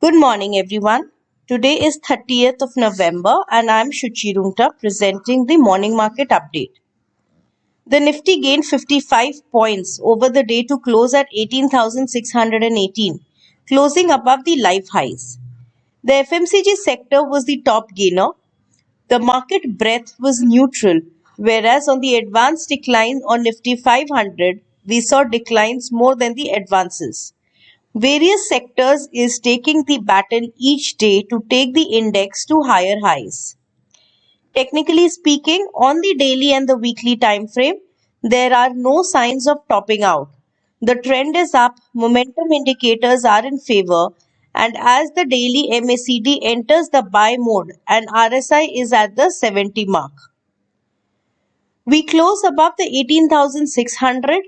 Good morning, everyone. Today is 30th of November and I'm Shuchi Rungta presenting the morning market update. The Nifty gained 55 points over the day to close at 18,618, closing above the live highs. The FMCG sector was the top gainer. The market breadth was neutral, whereas on the advanced decline on Nifty 500, we saw declines more than the advances. Various sectors is taking the baton each day to take the index to higher highs. Technically speaking, on the daily and the weekly time frame, there are no signs of topping out. The trend is up, momentum indicators are in favor, and as the daily MACD enters the buy mode and RSI is at the 70 mark. We close above the 18,600.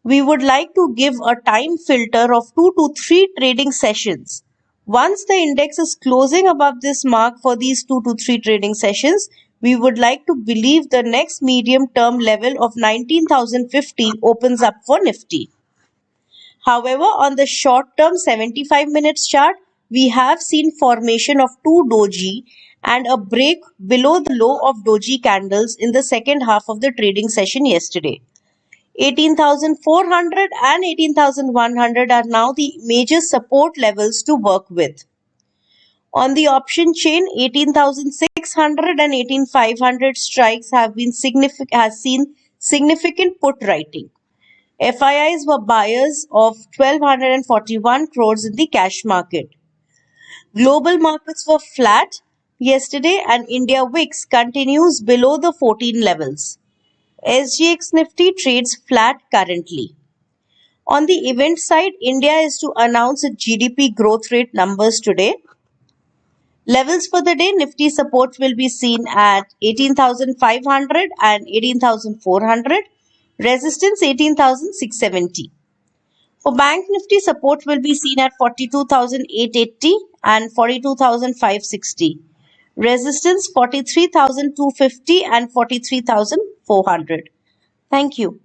We would like to give a time filter of 2 to 3 trading sessions. Once the index is closing above this mark for these 2 to 3 trading sessions, we would like to believe the next medium term level of 19,050 opens up for Nifty. However, on the short term 75 minutes chart, we have seen formation of two doji and a break below the low of doji candles in the second half of the trading session yesterday. 18,400 and 18,100 are now the major support levels to work with. On the option chain, 18,600 and 18,500 strikes have seen significant put writing. FIIs were buyers of 1,241 crores in the cash market. Global markets were flat yesterday and India VIX continues below the 14 levels. SGX Nifty trades flat currently. On the event side, India is to announce its GDP growth rate numbers today. Levels for the day, Nifty support will be seen at 18,500 and 18,400. Resistance 18,670. For Bank Nifty, support will be seen at 42,880 and 42,560. Resistance 43,250 and 43,400. Thank you.